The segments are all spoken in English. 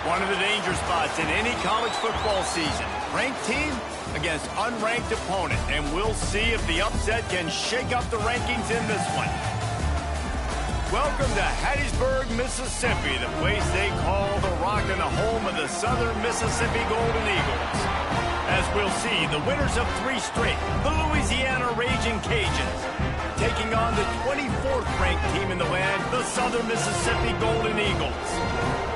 One of the danger spots in any college football season. Ranked team against unranked opponent. And we'll see if the upset can shake up the rankings in this one. Welcome to Hattiesburg, Mississippi, the place they call the Rock and the home of the Southern Mississippi Golden Eagles. As we'll see, the winners of 3 straight, the Louisiana Raging Cajuns, taking on the 24th ranked team in the land, the Southern Mississippi Golden Eagles.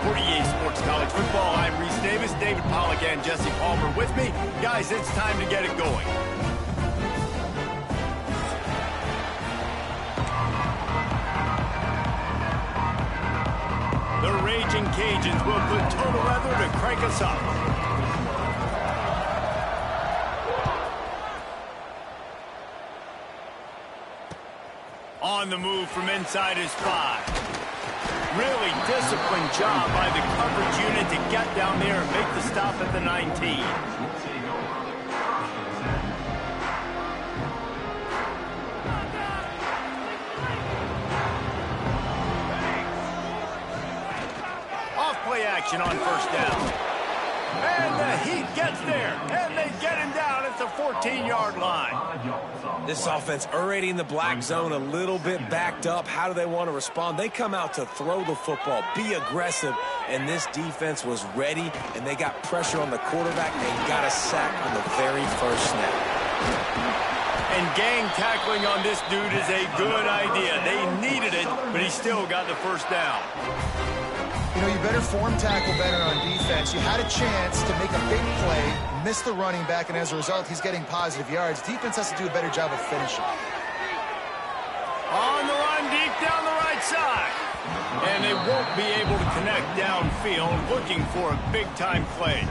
For EA Sports College Football, I'm Reese Davis, David Pollack, and Jesse Palmer with me. Guys, it's time to get it going. The Raging Cajuns will put total weather to crank us up. On the move from inside his 5. Really disciplined job by the coverage unit to get down there and make the stop at the 19. Off-play action on first down. And the Heat gets there, and they get him down at the 14-yard line. This offense already in the black zone, a little bit backed up. How do they want to respond? They come out to throw the football, be aggressive, and this defense was ready, and they got pressure on the quarterback and got a sack on the very first snap. And gang tackling on this dude is a good idea. They needed it, but he still got the first down. You know, you better form tackle better on defense. You had a chance to make a big play, miss the running back, and as a result, he's getting positive yards. Defense has to do a better job of finishing. On the run, deep down the right side. And they won't be able to connect downfield, looking for a big-time play.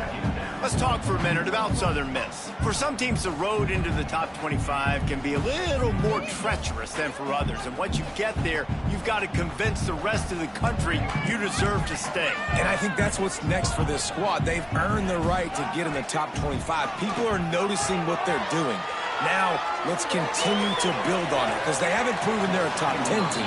Let's talk for a minute about Southern Miss. For some teams, the road into the top 25 can be a little more treacherous than for others. And once you get there, you've got to convince the rest of the country you deserve to stay. And I think that's what's next for this squad. They've earned the right to get in the top 25. People are noticing what they're doing. Now, let's continue to build on it because they haven't proven they're a top 10 team,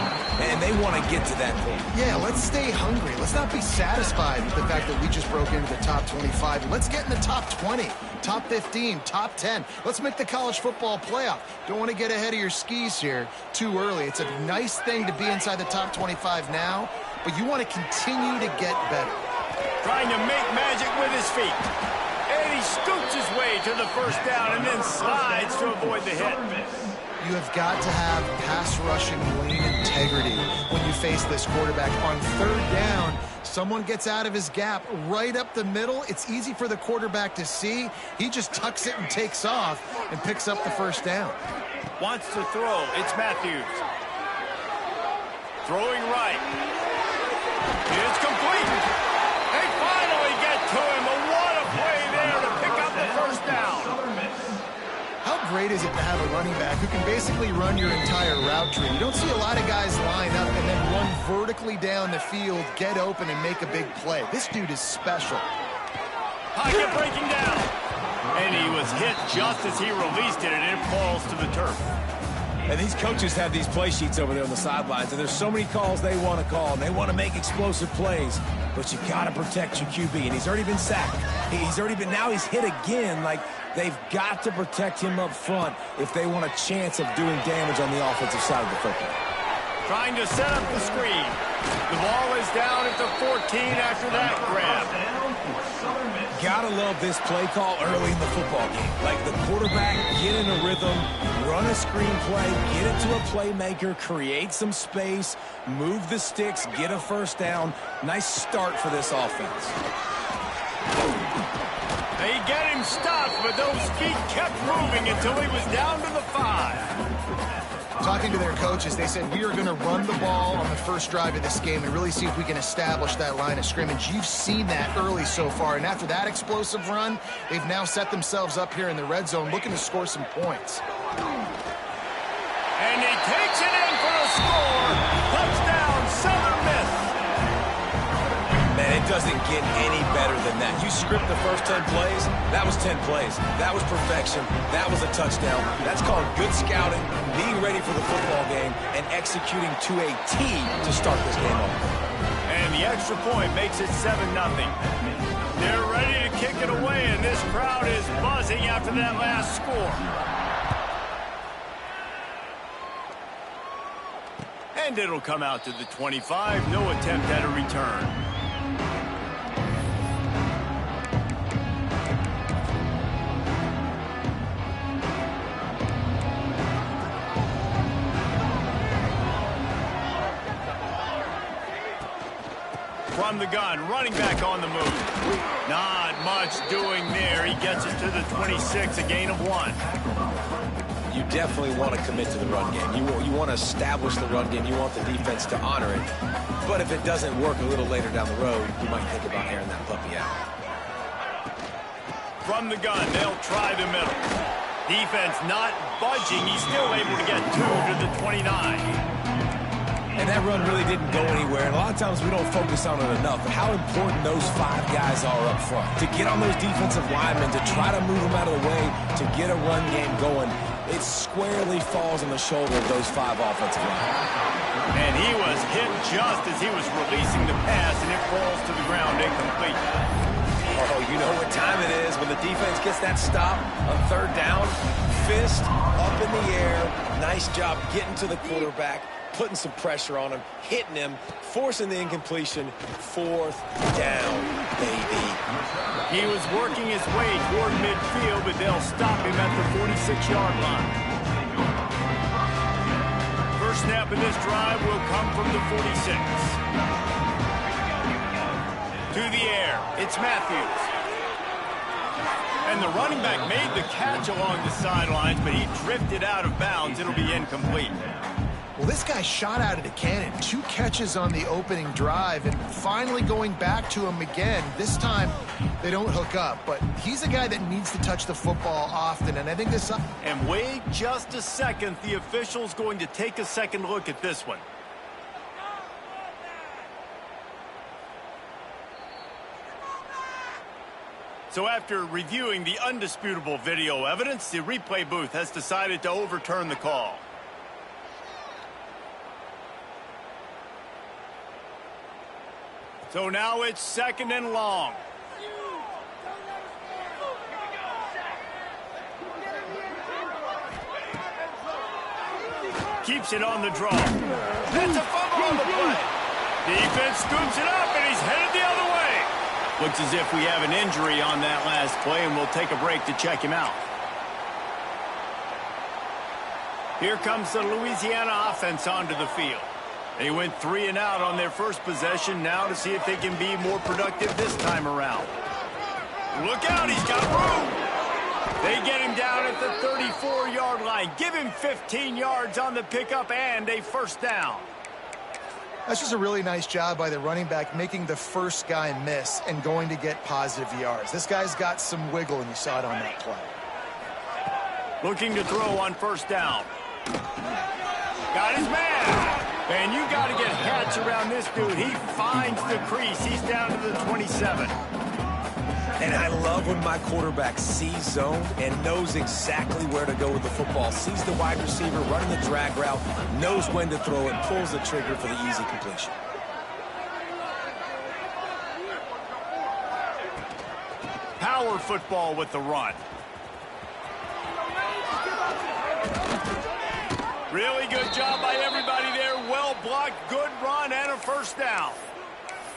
and they want to get to that point. Yeah, let's stay hungry. Let's not be satisfied with the fact that we just broke into the top 25. Let's get in the top 20, top 15, top 10. Let's make the college football playoff. Don't want to get ahead of your skis here too early. It's a nice thing to be inside the top 25 now, but you want to continue to get better. Trying to make magic with his feet. And he scoots his way to the first down and then slides to avoid the hit. You have got to have pass rushing lane integrity when you face this quarterback. On third down, someone gets out of his gap right up the middle. It's easy for the quarterback to see. He just tucks it and takes off and picks up the first down. Wants to throw. It's Matthews. Throwing right. It's complete. They finally get to him. What a play there to pick up the first down. How great is it to have a running back who can basically run your entire route tree? You don't see a lot of guys line up and then run vertically down the field, get open, and make a big play. This dude is special. Pocket breaking down. And he was hit just as he released it, and it falls to the turf. And these coaches have these play sheets over there on the sidelines, and there's so many calls they want to call, and they want to make explosive plays. But you got to protect your QB, and he's already been sacked. Now he's hit again. Like, they've got to protect him up front if they want a chance of doing damage on the offensive side of the football. Trying to set up the screen. The ball is down at the 14 after that grab. Gotta love this play call early in the football game. Like, the quarterback, get in a rhythm, run a screen play, get it to a playmaker, create some space, move the sticks, get a first down. Nice start for this offense. They get him stopped, but those feet kept moving until he was down to the 5. Talking to their coaches, they said, we are going to run the ball on the first drive of this game and really see if we can establish that line of scrimmage. You've seen that early so far, and after that explosive run, they've now set themselves up here in the red zone looking to score some points. And he takes it in for a score. Touchdown, Southern Miss. Man, it doesn't get any better than that. You script the first 10 plays, that was 10 plays. That was perfection. That was a touchdown. That's called good scouting, being ready for the football game, and executing to a T to start this game off. And the extra point makes it 7-0. They're ready to kick it away, and this crowd is buzzing after that last score. And it'll come out to the 25. No attempt at a return. From the gun, running back on the move. Not much doing there. He gets it to the 26, a gain of 1. You definitely want to commit to the run game. You want to establish the run game. You want the defense to honor it. But if it doesn't work a little later down the road, you might think about airing that puppy out. From the gun, they'll try the middle. Defense not budging. He's still able to get 2 to the 29. And that run really didn't go anywhere. And a lot of times we don't focus on it enough. But how important those 5 guys are up front. To get on those defensive linemen, to try to move them out of the way, to get a run game going, it squarely falls on the shoulder of those 5 offensive linemen. And he was hit just as he was releasing the pass, and it falls to the ground incomplete. Oh, you know what time it is when the defense gets that stop on 3rd down. Fist up in the air. Nice job getting to the quarterback, putting some pressure on him, hitting him, forcing the incompletion. 4th down, baby. He was working his way toward midfield, but they'll stop him at the 46-yard line. First snap of this drive will come from the 46. To the air, it's Matthews. And the running back made the catch along the sidelines, but he drifted out of bounds. It'll be incomplete. Well, this guy shot out of the cannon. 2 catches on the opening drive, and finally going back to him again. This time, they don't hook up, but he's a guy that needs to touch the football often, and I think this... And wait just a second. The official's going to take a second look at this one. So after reviewing the undisputable video evidence, the replay booth has decided to overturn the call. So now it's 2nd and long. Keeps it on the draw. That's a fumble on the play. Defense scoops it up, and he's headed the other way. Looks as if we have an injury on that last play, and we'll take a break to check him out. Here comes the Louisiana offense onto the field. They went 3 and out on their first possession, now to see if they can be more productive this time around. Look out, he's got room. They get him down at the 34-yard line. Give him 15 yards on the pickup and a 1st down. That's just a really nice job by the running back, making the first guy miss and going to get positive yards. This guy's got some wiggle, and you saw it on that play. Looking to throw on 1st down. Got his man. And you got to get hats around this dude. He finds the crease. He's down to the 27. And I love when my quarterback sees zone and knows exactly where to go with the football. Sees the wide receiver running the drag route, knows when to throw it, pulls the trigger for the easy completion. Power football with the run. Really good job by everybody there. Well blocked, good run, and a 1st down.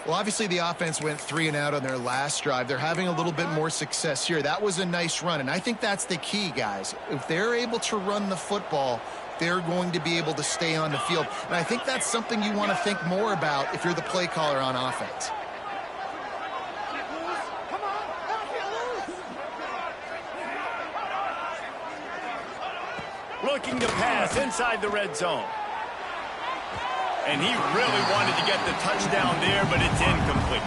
Well, obviously the offense went 3 and out on their last drive. They're having a little bit more success here. That was a nice run, and I think that's the key, guys. If they're able to run the football, they're going to be able to stay on the field. And I think that's something you want to think more about if you're the play caller on offense. Looking to pass inside the red zone. And he really wanted to get the touchdown there, but it's incomplete.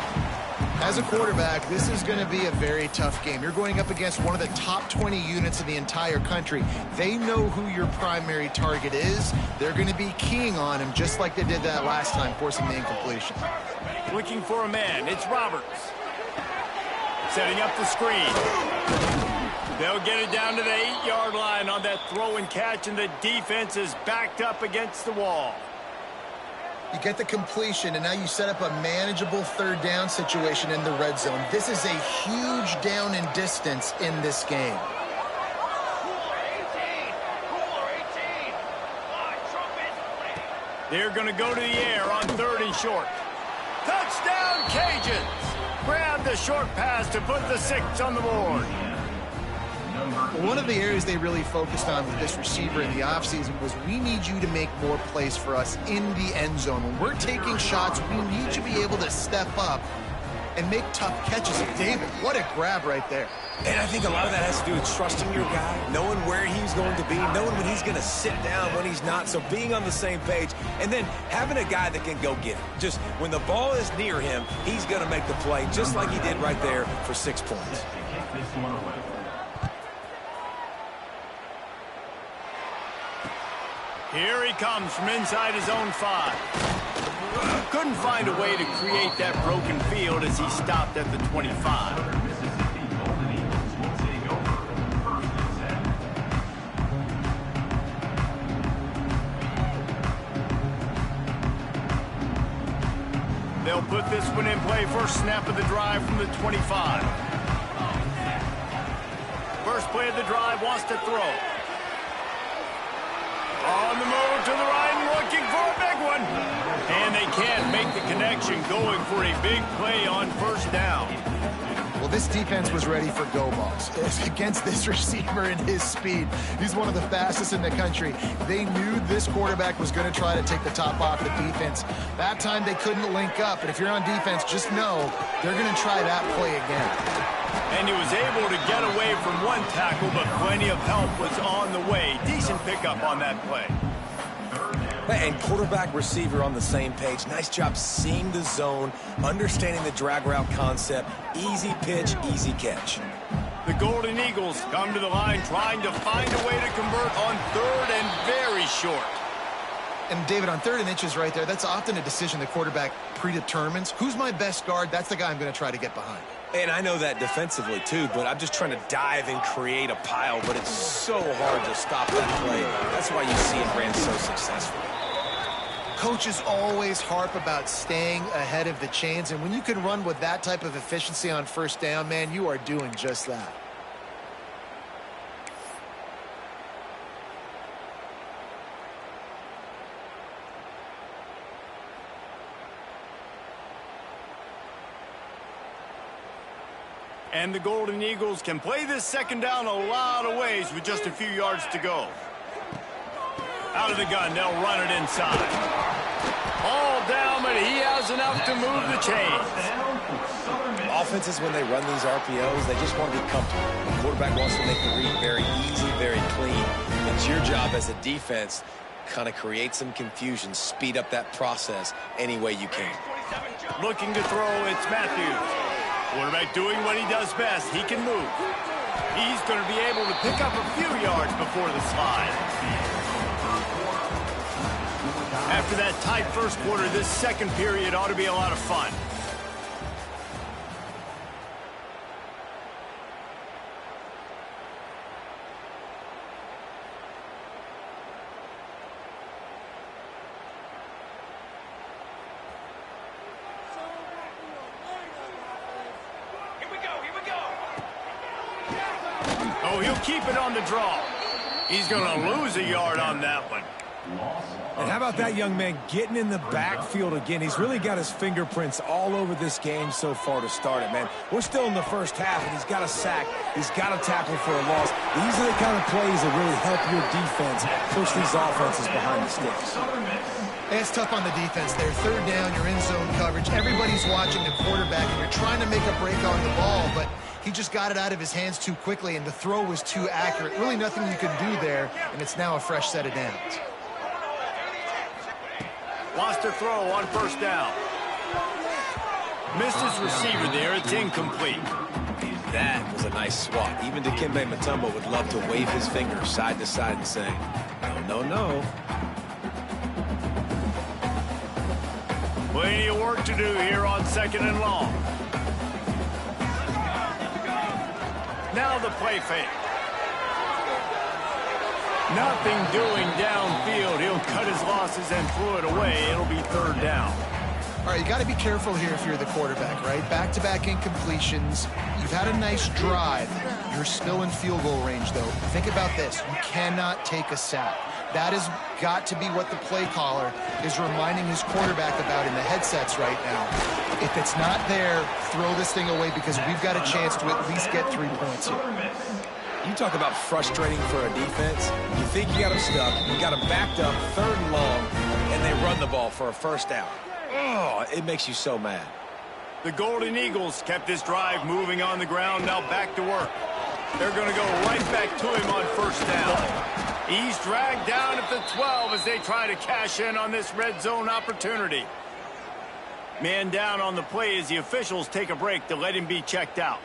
As a quarterback, this is going to be a very tough game. You're going up against one of the top 20 units in the entire country. They know who your primary target is. They're going to be keying on him just like they did that last time, forcing the incompletion. Looking for a man. It's Roberts. Setting up the screen. They'll get it down to the 8-yard line on that throw and catch, and the defense is backed up against the wall. You get the completion, and now you set up a manageable third down situation in the red zone. This is a huge down in distance in this game. They're going to go to the air on 3rd and short. Touchdown, Cajuns! Grab the short pass to put the 6 on the board. One of the areas they really focused on with this receiver in the offseason was we need you to make more plays for us in the end zone. When we're taking shots, we need you to be able to step up and make tough catches. David, what a grab right there. And I think a lot of that has to do with trusting your guy, knowing where he's going to be, knowing when he's going to sit down, when he's not. So being on the same page, and then having a guy that can go get it. Just when the ball is near him, he's going to make the play, just like he did right there for 6 points. Here he comes from inside his own 5. Couldn't find a way to create that broken field as he stopped at the 25. They'll put this one in play. First snap of the drive from the 25. First play of the drive, wants to throw. On the move to the right, looking for a big one. And they can't make the connection, going for a big play on first down. Well, this defense was ready for go balls against this receiver and his speed. He's one of the fastest in the country. They knew this quarterback was going to try to take the top off the defense. That time they couldn't link up, and if you're on defense, just know they're going to try that play again. And he was able to get away from one tackle, but plenty of help was on the way. Decent pickup on that play. And quarterback receiver on the same page. Nice job seeing the zone, understanding the drag route concept. Easy pitch, easy catch. The Golden Eagles come to the line trying to find a way to convert on 3rd and very short. And David, on 3rd and inches right there, that's often a decision the quarterback predetermines. Who's my best guard? That's the guy I'm going to try to get behind. And I know that defensively too, but I'm just trying to dive and create a pile, but it's so hard to stop that play. That's why you see it ran so successfully. Coaches always harp about staying ahead of the chains, and when you can run with that type of efficiency on first down, man, you are doing just that. And the Golden Eagles can play this second down a lot of ways with just a few yards to go. Out of the gun, they'll run it inside. All down, but he has enough to move the chains. Offenses, when they run these RPOs, they just want to be comfortable. The quarterback wants to make the read very easy, very clean. It's your job as a defense, kind of create some confusion, speed up that process any way you can. Looking to throw, it's Matthews. Quarterback doing what he does best. He can move. He's going to be able to pick up a few yards before the slide. After that tight first quarter, this second period ought to be a lot of fun. Oh, he'll keep it on the draw. He's going to lose a yard on that one. And how about that young man getting in the backfield again? He's really got his fingerprints all over this game so far to start it, man. We're still in the first half, and he's got a sack. He's got a tackle for a loss. These are the kind of plays that really help your defense push these offenses behind the sticks. It's tough on the defense there. Third down, you're in zone coverage. Everybody's watching the quarterback, and you're trying to make a break on the ball, but he just got it out of his hands too quickly, and the throw was too accurate. Really nothing you could do there, and it's now a fresh set of downs. Wants to throw on first down. Missed his receiver there. It's incomplete. That was a nice swat. Even Dikembe Mutombo would love to wave his finger side to side and say, no, no, no. Plenty of work to do here on 2nd and long. Now the play fake. Nothing doing downfield. He'll cut his losses and throw it away. It'll be third down. All right, you got to be careful here if you're the quarterback, right? Back-to-back incompletions. You've had a nice drive. You're still in field goal range, though. Think about this. You cannot take a sack. That has got to be what the play caller is reminding his quarterback about in the headsets right now. If it's not there, throw this thing away because we've got a chance to at least get 3 points here. You talk about frustrating for a defense. You think you got them stuck, you got them backed up, 3rd and long, and they run the ball for a first down. Oh, it makes you so mad. The Golden Eagles kept this drive moving on the ground, now back to work. They're going to go right back to him on first down. He's dragged down at the 12 as they try to cash in on this red zone opportunity. Man down on the play as the officials take a break to let him be checked out.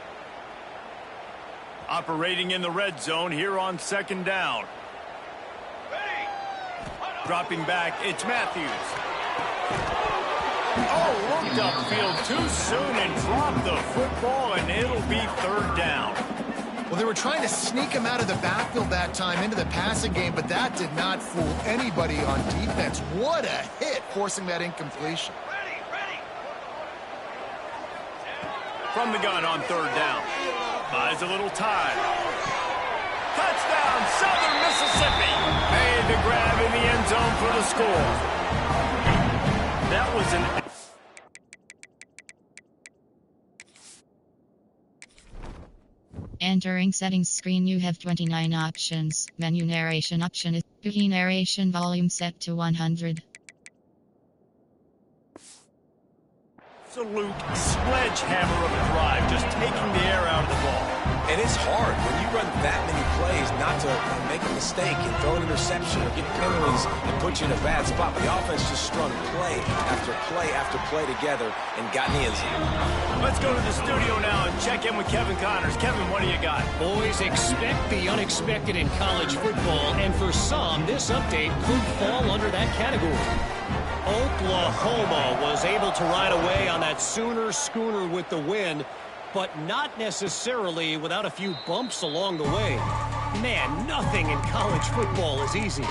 Operating in the red zone here on 2nd down. Dropping back, it's Matthews. Oh, looked upfield too soon and dropped the football, and it'll be 3rd down. Well, they were trying to sneak him out of the backfield that time into the passing game, but that did not fool anybody on defense. What a hit, forcing that incompletion. From the gun on 3rd down. Buys a little time. Touchdown, Southern Mississippi. Made the grab in the end zone for the score. That was an... Entering settings screen, you have 29 options. Menu narration option is Wiki narration volume set to 100. Absolute sledgehammer of a drive, just taking the air out of the ball. And it's hard when you run that many plays not to make a mistake and throw an interception or get penalties and put you in a bad spot. But the offense just strung play after play after play together and got in the end zone. Let's go to the studio now and check in with Kevin Connors. Kevin, what do you got? Boys, expect the unexpected in college football, and for some, this update could fall under that category. Oklahoma was able to ride away on that Sooner schooner with the win, but not necessarily without a few bumps along the way. Man, nothing in college football is easy.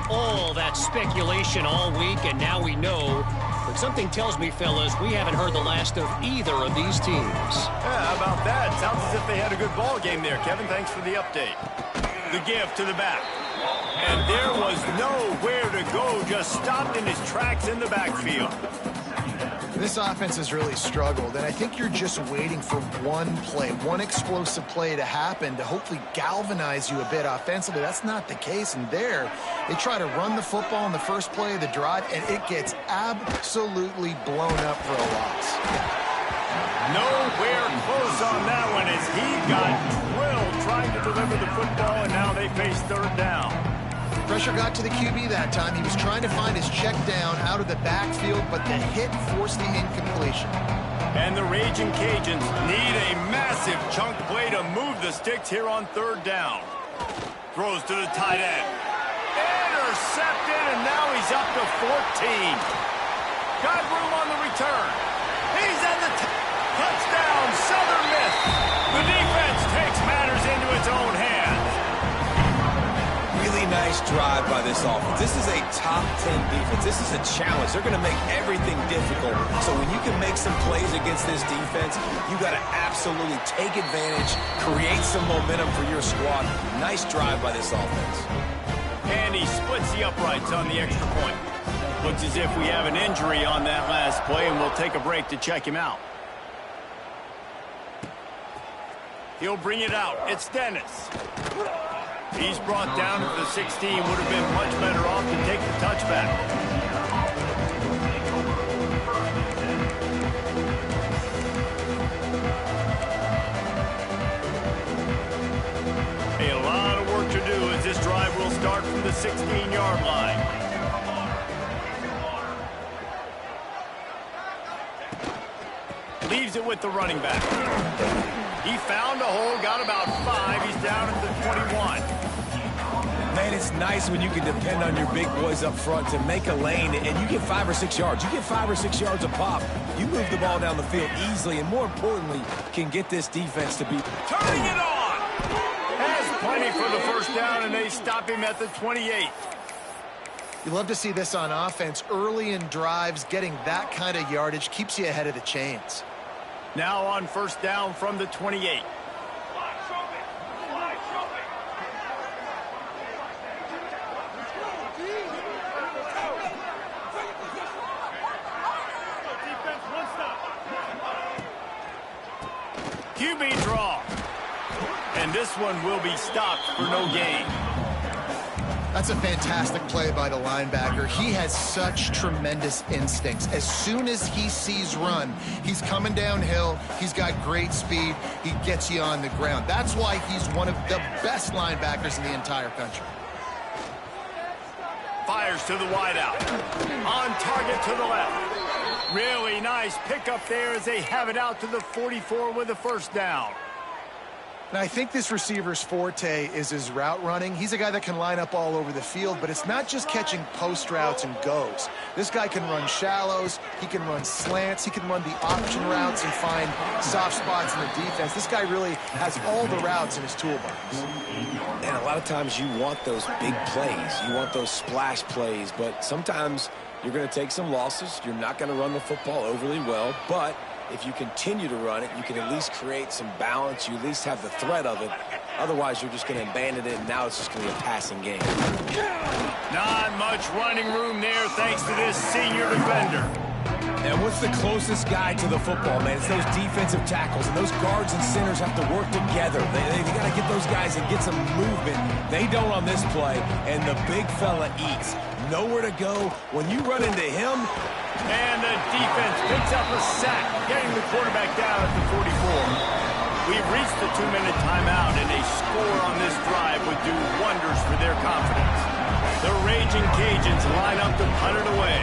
All that speculation all week, and now we know. But something tells me, fellas, we haven't heard the last of either of these teams. Yeah, how about that? Sounds as if they had a good ball game there. Kevin, thanks for the update. The give to the back. And there was nowhere to go, just stopped in his tracks in the backfield. This offense has really struggled, and I think you're just waiting for one play, one explosive play to happen to hopefully galvanize you a bit offensively. That's not the case, and there, they try to run the football in the first play of the drive, and it gets absolutely blown up for a loss. Nowhere close on that one as he got drilled trying to deliver the football, and now they face 3rd down. Pressure got to the QB that time. He was trying to find his check down out of the backfield, but the hit forced the incompletion. And the Raging Cajuns need a massive chunk play to move the sticks here on 3rd down. Throws to the tight end. Intercepted, and now he's up to 14. Got room on the return. He's at the touchdown, Southern Miss. The defense takes matters into its own hands. Really nice drive by this offense. This is a top 10 defense. This is a challenge. They're going to make everything difficult. So when you can make some plays against this defense, you got to absolutely take advantage, create some momentum for your squad. Nice drive by this offense. And he splits the uprights on the extra point. Looks as if we have an injury on that last play, and we'll take a break to check him out. He'll bring it out. It's Dennis. He's brought down to the 16. Would have been much better off to take the touchback. A lot of work to do as this drive will start from the 16-yard line. Leaves it with the running back. He found a hole, got about 5. He's down at the 21. Man, it's nice when you can depend on your big boys up front to make a lane, and you get 5 or 6 yards. You get 5 or 6 yards a pop. You move the ball down the field easily, and more importantly, can get this defense to be turning it on. Has plenty for the first down, and they stop him at the 28. You love to see this on offense. Early in drives, getting that kind of yardage keeps you ahead of the chains. Now on first down from the 28. QB draw. And this one will be stopped for no gain. That's a fantastic play by the linebacker. He has such tremendous instincts. As soon as he sees run, he's coming downhill. He's got great speed. He gets you on the ground. That's why he's one of the best linebackers in the entire country. Fires to the wideout. On target to the left. Really nice pickup there as they have it out to the 44 with a first down. And I think this receiver's forte is his route running. He's a guy that can line up all over the field, but it's not just catching post routes and goes. This guy can run shallows, he can run slants, he can run the option routes and find soft spots in the defense. This guy really has all the routes in his toolbox. And a lot of times you want those big plays. You want those splash plays, but sometimes you're going to take some losses. You're not going to run the football overly well, but if you continue to run it, you can at least create some balance. You at least have the threat of it. Otherwise, you're just going to abandon it, and now it's just going to be a passing game. Not much running room there thanks to this senior defender. And what's the closest guy to the football, man? It's those defensive tackles, and those guards and centers have to work together. They got to get those guys and get some movement. They don't on this play, and the big fella eats. Nowhere to go. When you run into him, and the defense picks up a sack, getting the quarterback down at the 44. We've reached the 2-minute timeout, and a score on this drive would do wonders for their confidence. The Raging Cajuns line up to punt it away.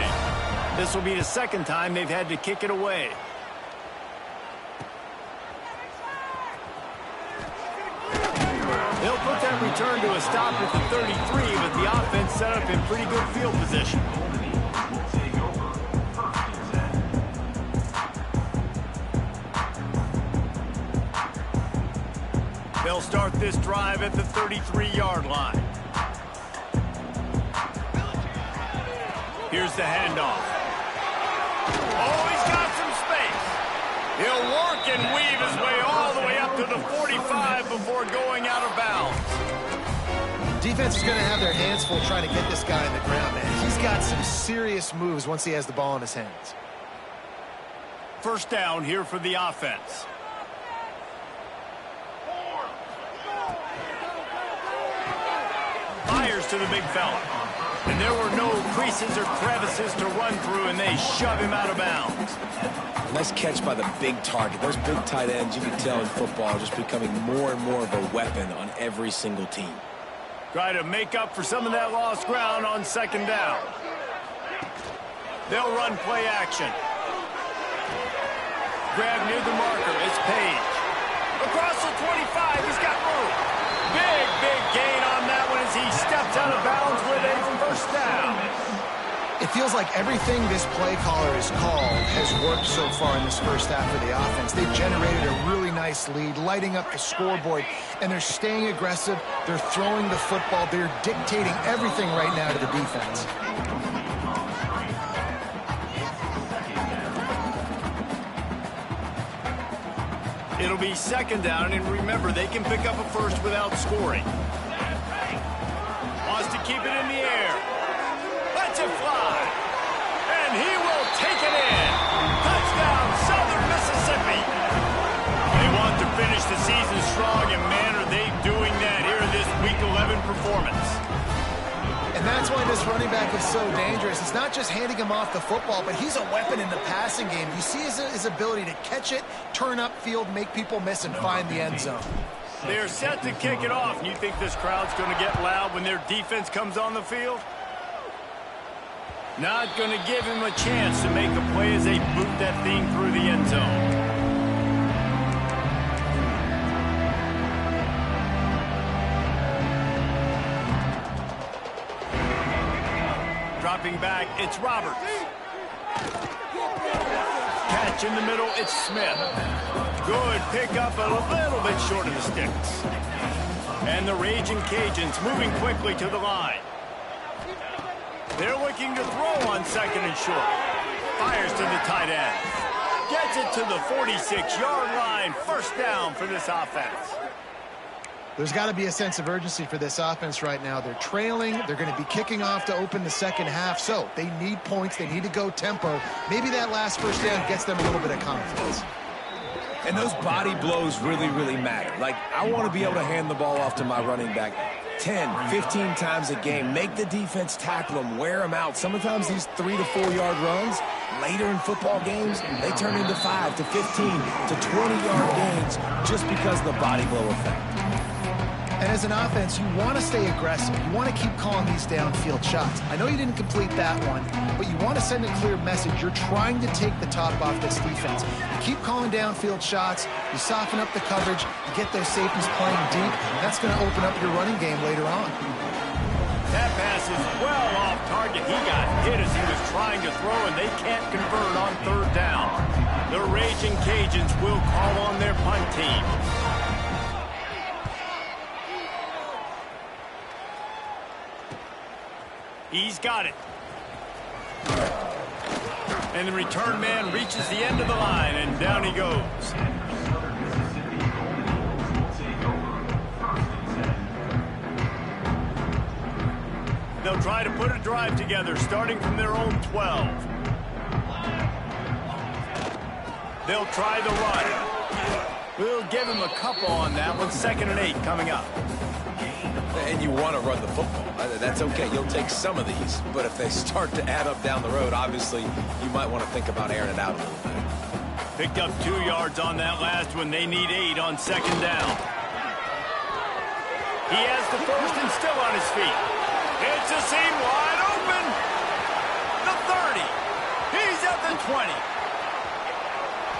This will be the second time they've had to kick it away. They'll put that return to a stop at the 33, but the offense set up in pretty good field position. They'll start this drive at the 33-yard line. Here's the handoff. Oh, he's got some space. He'll work and weave his way all the way up to the 45 before going out of bounds. Defense is going to have their hands full trying to get this guy in the ground, man. He's got some serious moves once he has the ball in his hands. First down here for the offense. Fires to the big fella. And there were no creases or crevices to run through, and they shove him out of bounds. nice catch by the big target. Those big tight ends, you can tell in football, are just becoming more and more of a weapon on every single team. Try to make up for some of that lost ground on second down. They'll run play action. Grab near the marker. It's Page. Across the 25. He's got room. Big gain on that one as he steps out of bounds with a first down. It feels like everything this play caller has called has worked so far in this first half of the offense. They've generated a really nice lead, lighting up the scoreboard, and they're staying aggressive. They're throwing the football. They're dictating everything right now to the defense. It'll be second down, and remember, they can pick up a first without scoring. Wants to keep it in the air. Lets it fly. And he will take it in. Touchdown, Southern Mississippi. They want to finish the season strong, and man, are they doing that here in this Week 11 performance. And that's why this running back is so dangerous. It's not just handing him off the football, but he's a weapon in the passing game. You see his ability to catch it, turn upfield, make people miss, and find the end zone. They're set to kick it off, and you think this crowd's going to get loud when their defense comes on the field? Not going to give him a chance to make a play as they boot that thing through the end zone. Dropping back, it's Roberts. Catch in the middle, it's Smith. Good pickup, a little bit short of the sticks. And the Raging Cajuns moving quickly to the line. They're looking to throw on second and short. Fires to the tight end. Gets it to the 46-yard line. First down for this offense. There's got to be a sense of urgency for this offense right now. They're trailing. They're going to be kicking off to open the second half. So they need points. They need to go tempo. Maybe that last first down gets them a little bit of confidence. And those body blows really, really matter. Like, I want to be able to hand the ball off to my running back 10, 15 times a game. Make the defense tackle them, wear them out. Sometimes these 3 to 4 yard runs, later in football games, they turn into 5 to 15 to 20-yard gains just because of the body blow effect. And as an offense, you want to stay aggressive. You want to keep calling these downfield shots. I know you didn't complete that one, but you want to send a clear message. You're trying to take the top off this defense. You keep calling downfield shots. You soften up the coverage. You get those safeties playing deep. That's going to open up your running game later on. That pass is well off target. He got hit as he was trying to throw, and they can't convert on third down. The Raging Cajuns will call on their punt team. He's got it. And the return man reaches the end of the line, and down he goes. They'll try to put a drive together, starting from their own 12. They'll try the run. We'll give him a couple on that one. 2nd and 8 coming up. And you want to run the football. That's okay. You'll take some of these. But if they start to add up down the road, obviously, you might want to think about airing it out a little bit. Picked up 2 yards on that last one. They need 8 on 2nd down. He has the first and still on his feet. It's a seam wide open. The 30. He's at the 20.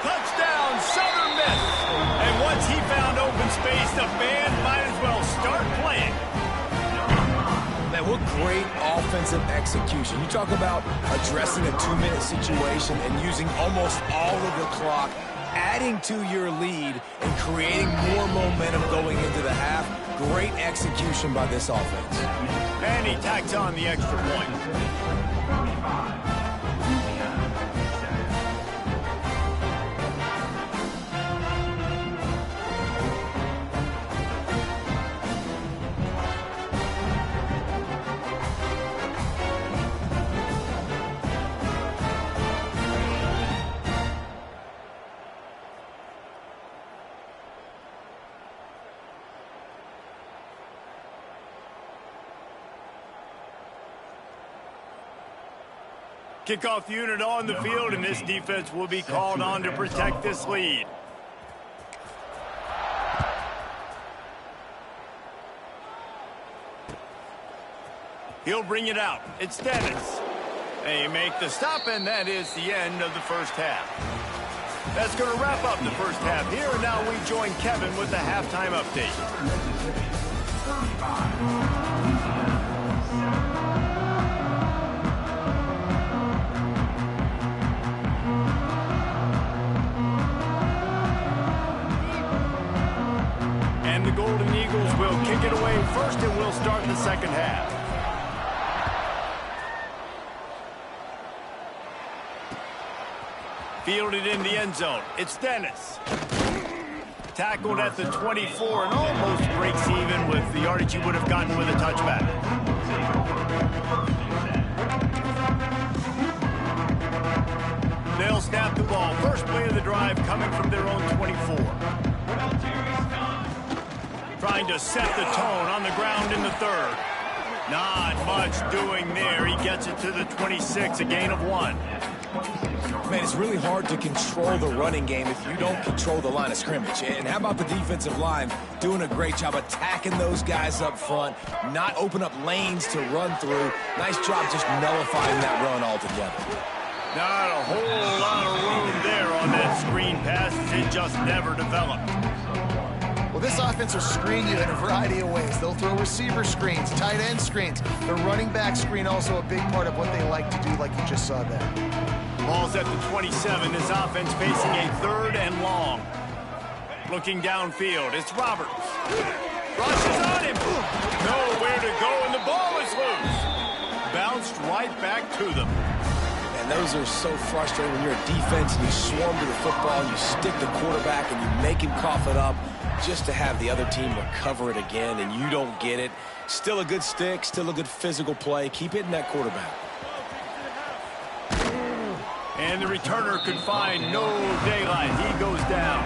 Touchdown, Southern Miss. And once he found open space, the band might as well start playing. Man, what great offensive execution. You talk about addressing a 2-minute situation and using almost all of the clock, adding to your lead and creating more momentum going into the half. Great execution by this offense. And he tacks on the extra point. Kickoff unit on the field, and this defense will be called on to protect this lead. He'll bring it out. It's Dennis. They make the stop, and that is the end of the first half. That's going to wrap up the first half here, and now we join Kevin with the halftime update. And the Golden Eagles will kick it away first, and we'll start the second half. Fielded in the end zone. It's Dennis. Tackled at the 24 and almost breaks even with the yardage he would have gotten with a touchback. They'll snap the ball. First play of the drive coming from their own 24. Trying to set the tone on the ground in the third. Not much doing there. He gets it to the 26, a gain of 1. Man, it's really hard to control the running game if you don't control the line of scrimmage. And how about the defensive line doing a great job attacking those guys up front, not open up lanes to run through. Nice job just nullifying that run altogether. Not a whole lot of room there on that screen pass. It just never developed. Well, this offense will screen you in a variety of ways. They'll throw receiver screens, tight end screens. The running back screen also a big part of what they like to do, like you just saw there. Ball's at the 27. This offense facing a 3rd and long. Looking downfield, it's Roberts. Rushes on him. Nowhere to go, and the ball is loose. Bounced right back to them. And those are so frustrating when you're a defense and you swarm to the football, you stick the quarterback, and you make him cough it up just to have the other team recover it again, and you don't get it. Still a good stick, still a good physical play. Keep hitting that quarterback. And the returner could find no daylight. He goes down.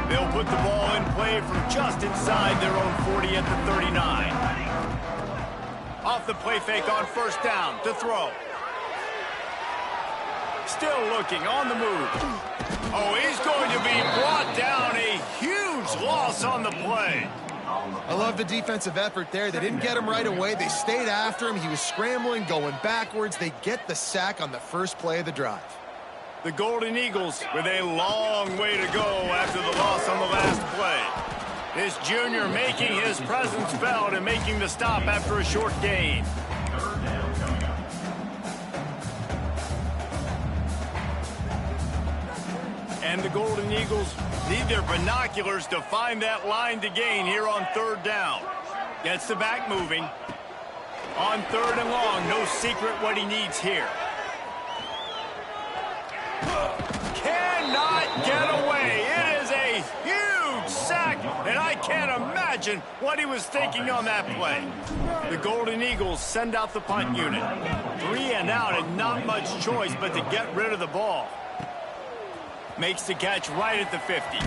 They'll put the ball in play from just inside their own 40 at the 39. Off the play fake on first down to throw. Still looking on the move. Oh, he's going to be brought down. A huge loss on the play. I love the defensive effort there. They didn't get him right away. They stayed after him. He was scrambling, going backwards. They get the sack on the first play of the drive. The Golden Eagles with a long way to go after the loss on the last play. This junior making his presence felt and making the stop after a short gain. And the Golden Eagles need their binoculars to find that line to gain here on third down. Gets the back moving. On third and long, no secret what he needs here. Cannot get away. It is a huge sack, and I can't imagine what he was thinking on that play. The Golden Eagles send out the punt unit. 3 and out, and not much choice but to get rid of the ball. Makes the catch right at the 50.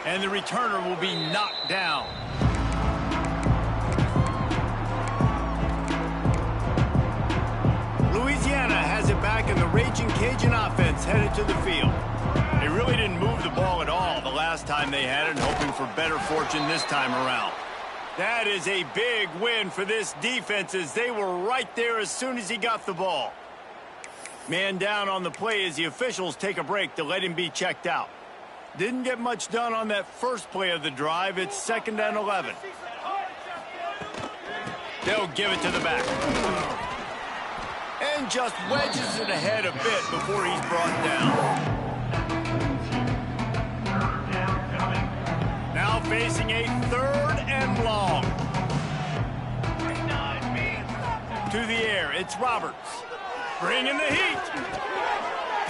And the returner will be knocked down. Louisiana has it back, and the Raging Cajun offense headed to the field. They really didn't move the ball at all the last time they had it, hoping for better fortune this time around. That is a big win for this defense, as they were right there as soon as he got the ball. Man down on the play as the officials take a break to let him be checked out. Didn't get much done on that first play of the drive. It's 2nd and 11. They'll give it to the back. And just wedges it ahead a bit before he's brought down. Now facing a 3rd and long. To the air, it's Roberts. Bringing the heat.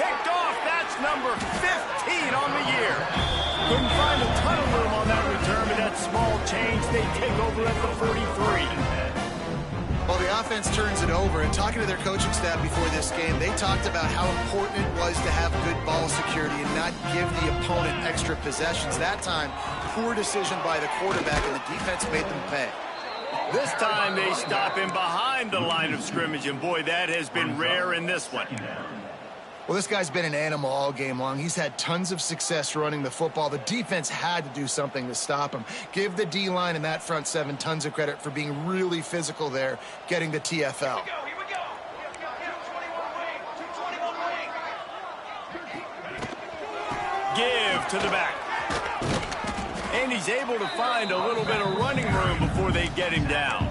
Picked off. That's number 15 on the year. Couldn't find a ton of room on that return, but that small change, they take over at the 43. Well, the offense turns it over, and talking to their coaching staff before this game, they talked about how important it was to have good ball security and not give the opponent extra possessions. That time, poor decision by the quarterback, and the defense made them pay. This time they stop him behind the line of scrimmage, and boy, that has been rare in this one. Well, this guy's been an animal all game long. He's had tons of success running the football. The defense had to do something to stop him. Give the D-line and that front seven tons of credit for being really physical there, getting the TFL. Give to the back. And he's able to find a little bit of running room before they get him down.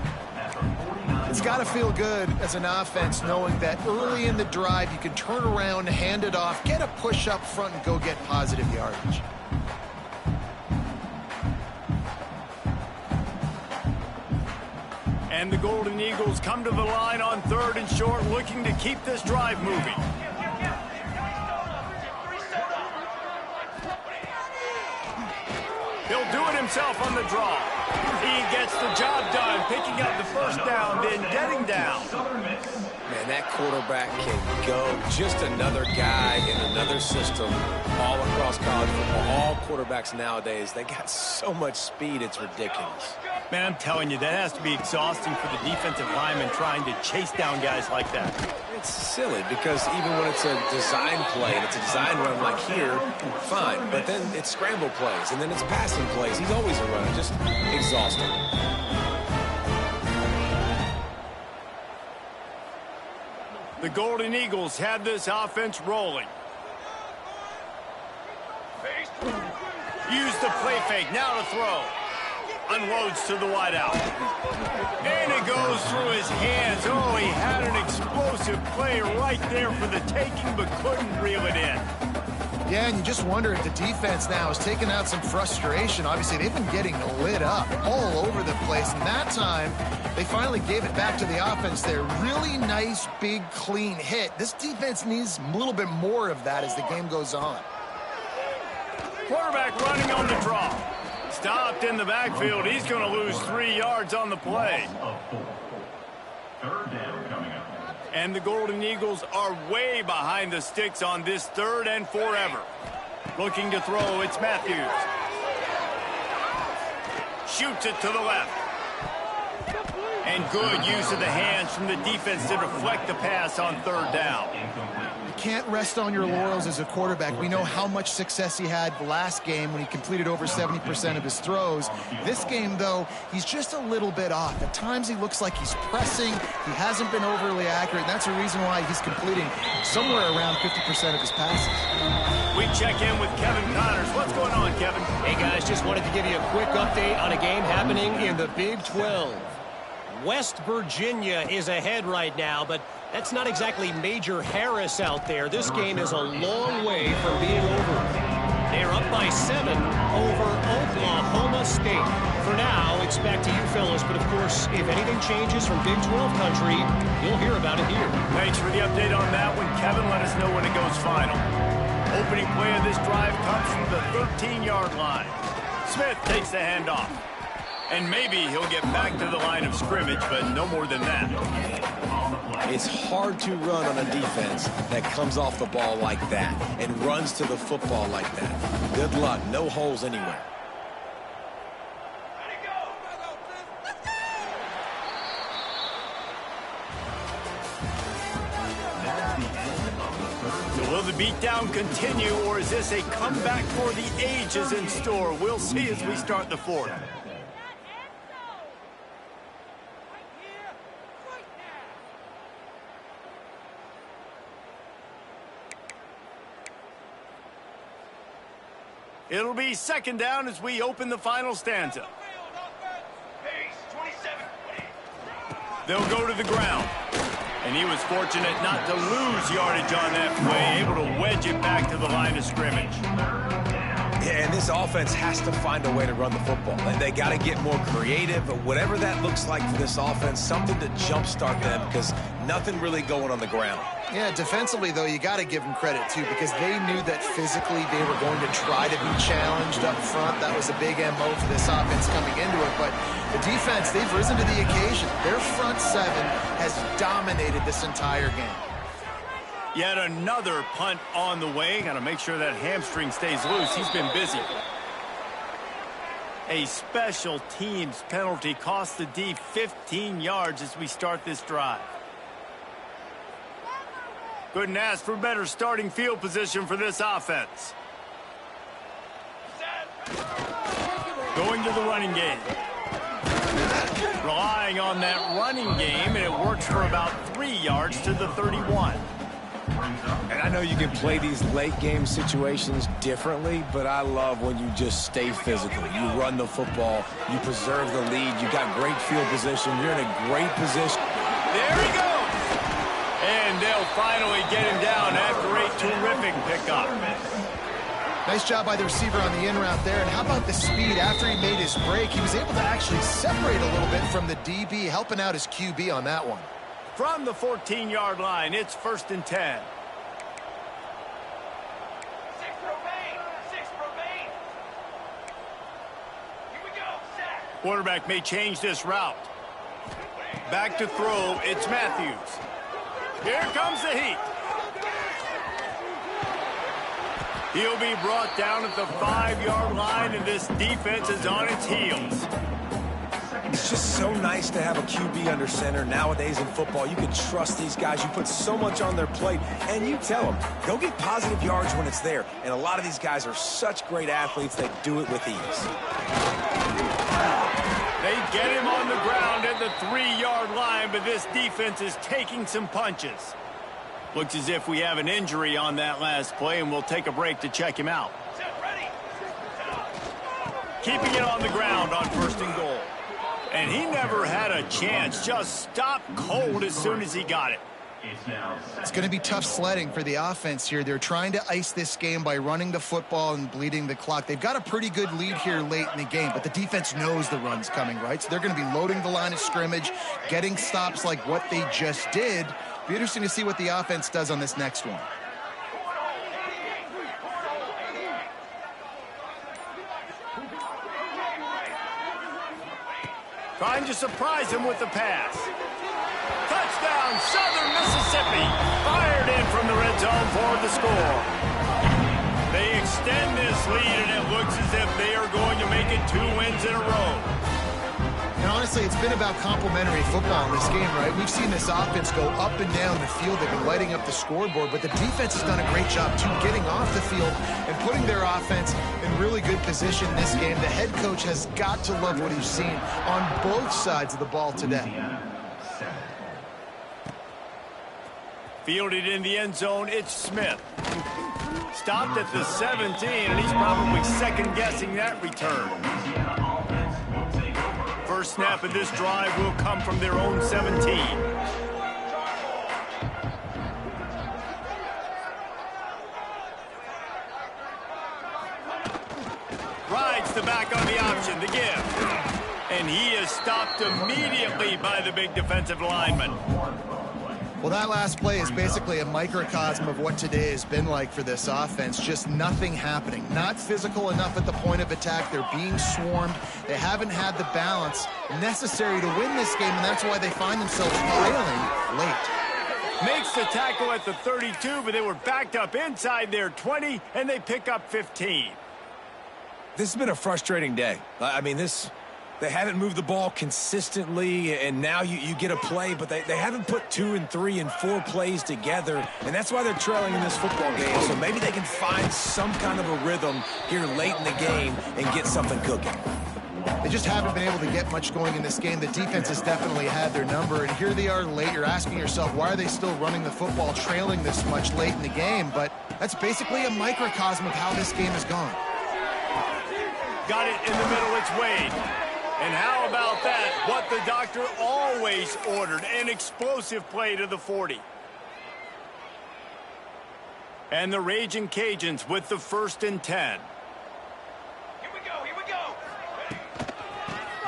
It's got to feel good as an offense knowing that early in the drive you can turn around, hand it off, get a push up front, and go get positive yardage. And the Golden Eagles come to the line on 3rd and short, looking to keep this drive moving. He'll do it himself on the draw. He gets the job done, picking up the first down, then getting down. Man, that quarterback can go. Just another guy in another system all across college football. All quarterbacks nowadays, they got so much speed, it's ridiculous. Man, I'm telling you, that has to be exhausting for the defensive lineman trying to chase down guys like that. It's silly because even when it's a design play and it's a design run like here, fine. But then it's scramble plays and then it's passing plays. He's always a runner. Just exhausting. The Golden Eagles have this offense rolling. Use the play fake. Now to throw. unloads to the wideout. And it goes through his hands. Oh, he had an explosive play right there for the taking, but couldn't reel it in. Yeah, and you just wonder if the defense now is taking out some frustration. Obviously, they've been getting lit up all over the place. And that time, they finally gave it back to the offense there. Really nice, big, clean hit. This defense needs a little bit more of that as the game goes on. Quarterback running on the draw. Stopped in the backfield. He's going to lose 3 yards on the play. Third down coming up. And the Golden Eagles are way behind the sticks on this 3rd and forever. Looking to throw, it's Matthews. Shoots it to the left. And good use of the hands from the defense to deflect the pass on 3rd down. You can't rest on your laurels as a quarterback. We know how much success he had last game when he completed over 70% of his throws. This game, though, he's just a little bit off. At times he looks like he's pressing. He hasn't been overly accurate, and that's the reason why he's completing somewhere around 50% of his passes. We check in with Kevin Connors. What's going on, Kevin? Hey, guys, just wanted to give you a quick update on a game happening in the Big 12. West Virginia is ahead right now, but that's not exactly Major Harris out there. This game is a long way from being over. They're up by 7 over Oklahoma State. For now, it's back to you fellas, but of course, if anything changes from Big 12 country, you'll hear about it here. Thanks for the update on that one, Kevin. Let us know when it goes final. Opening play of this drive comes from the 13-yard line. Smith takes the handoff. And maybe he'll get back to the line of scrimmage, but no more than that. It's hard to run on a defense that comes off the ball like that and runs to the football like that. Good luck. No holes anywhere. So will the beatdown continue, or is this a comeback for the ages in store? We'll see as we start the 4th. It'll be 2nd down as we open the final stanza. They'll go to the ground. And he was fortunate not to lose yardage on that play, able to wedge it back to the line of scrimmage. Yeah, and this offense has to find a way to run the football. And they got to get more creative, but whatever that looks like for this offense, something to jumpstart them because nothing really going on the ground. Yeah, defensively, though, you got to give them credit, too, because they knew that physically they were going to try to be challenged up front. That was a big MO for this offense coming into it. But the defense, they've risen to the occasion. Their front 7 has dominated this entire game. Yet another punt on the way. Got to make sure that hamstring stays loose. He's been busy. A special teams penalty cost the D 15 yards as we start this drive. Couldn't ask for better starting field position for this offense. Going to the running game. Relying on that running game, and it works for about 3 yards to the 31. And I know you can play these late game situations differently, but I love when you just stay physical. You run the football, you preserve the lead, you got great field position, you're in a great position. There he goes! And they'll finally get him down after a terrific pickup. Nice job by the receiver on the in route there. And how about the speed after he made his break? He was able to actually separate a little bit from the DB, helping out his QB on that one. From the 14-yard line, it's 1st and 10. Quarterback may change this route. Back to throw, it's Matthews. Here comes the heat. He'll be brought down at the 5-yard line, and this defense is on its heels. It's just so nice to have a QB under center. Nowadays in football, you can trust these guys. You put so much on their plate, and you tell them, go get positive yards when it's there. And a lot of these guys are such great athletes that do it with ease. They get him on the ground at the 3-yard line, but this defense is taking some punches. Looks as if we have an injury on that last play, and we'll take a break to check him out. keeping it on the ground on 1st and goal. And he never had a chance, just stopped cold as soon as he got it. It's going to be tough sledding for the offense here. They're trying to ice this game by running the football and bleeding the clock. They've got a pretty good lead here late in the game, but the defense knows the run's coming, right? So they're going to be loading the line of scrimmage, getting stops like what they just did. Be interesting to see what the offense does on this next one. Trying to surprise him with the pass. Touchdown, Southern Mississippi. Fired in from the red zone for the score. They extend this lead, and it looks as if they are going to make it 2 wins in a row. And honestly, it's been about complementary football in this game, right? We've seen this offense go up and down the field. They've been lighting up the scoreboard, but the defense has done a great job, too, getting off the field and putting their offense in really good position in this game. The head coach has got to love what he's seen on both sides of the ball today. Fielded in the end zone, it's Smith. Stopped at the 17, and he's probably second-guessing that return. First snap of this drive will come from their own 17. Rides the back on the option, the give. And he is stopped immediately by the big defensive lineman. Well, that last play is basically a microcosm of what today has been like for this offense. Just nothing happening. Not physical enough at the point of attack. They're being swarmed. They haven't had the balance necessary to win this game, and that's why they find themselves trailing late. Makes the tackle at the 32, but they were backed up inside their 20, and they pick up 15. This has been a frustrating day. I mean, they haven't moved the ball consistently, and now you get a play, but they haven't put 2 and 3 and 4 plays together, and that's why they're trailing in this football game. So maybe they can find some kind of a rhythm here late in the game and get something cooking. They just haven't been able to get much going in this game. The defense has definitely had their number, and here they are late. You're asking yourself, why are they still running the football, trailing this much late in the game? But that's basically a microcosm of how this game has gone. Got it in the middle, it's Wade. And how about that? What the doctor always ordered, an explosive play to the 40. And the Raging Cajuns with the 1st and 10. Here we go.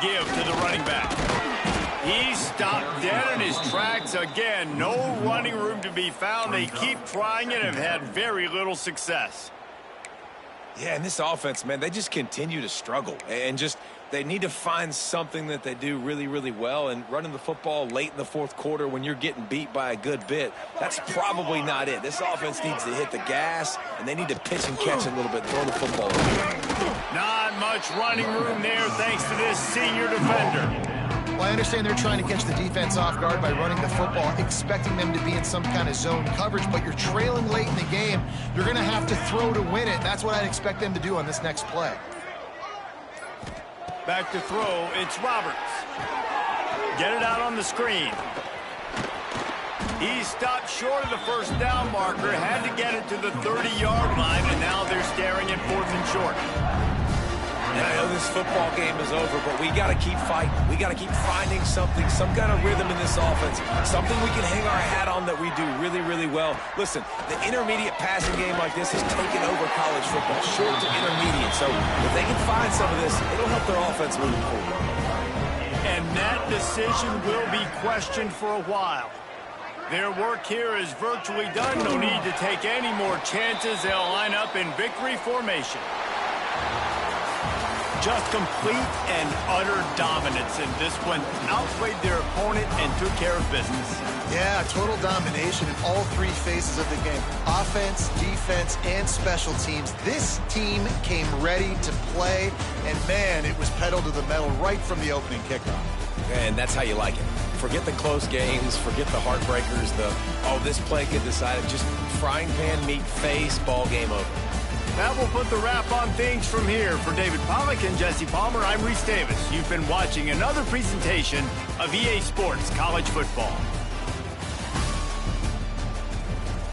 Give to the running back. He stopped dead in his tracks again. No running room to be found. They keep trying it and have had very little success. Yeah, and this offense, man, they just continue to struggle. And they need to find something that they do really, really well. And running the football late in the 4th quarter when you're getting beat by a good bit, that's probably not it. This offense needs to hit the gas, and they need to pitch and catch a little bit, throw the football away. Not much running room there thanks to this senior defender. Well, I understand they're trying to catch the defense off guard by running the football, expecting them to be in some kind of zone coverage, but you're trailing late in the game. You're going to have to throw to win it. That's what I'd expect them to do on this next play. Back to throw, it's Roberts. Get it out on the screen. He stopped short of the 1st down marker, had to get it to the 30-yard line, and now they're staring at 4th and short. And I know this football game is over, but we got to keep fighting. We got to keep finding something, some kind of rhythm in this offense, something we can hang our hat on that we do really, really well. Listen, the intermediate passing game like this has taken over college football, short to intermediate. So if they can find some of this, it'll help their offense moving forward. And that decision will be questioned for a while. Their work here is virtually done. No need to take any more chances. They'll line up in victory formation. Just complete and utter dominance in this one. Outplayed their opponent and took care of business. Yeah, total domination in all 3 phases of the game. Offense, defense, and special teams. This team came ready to play, and man, it was pedal to the metal right from the opening kickoff. And that's how you like it. Forget the close games, forget the heartbreakers, this play get decided. Just frying pan meat face, ball game over. That will put the wrap on things from here. For David Pollack and Jesse Palmer, I'm Reese Davis. You've been watching another presentation of EA Sports College Football.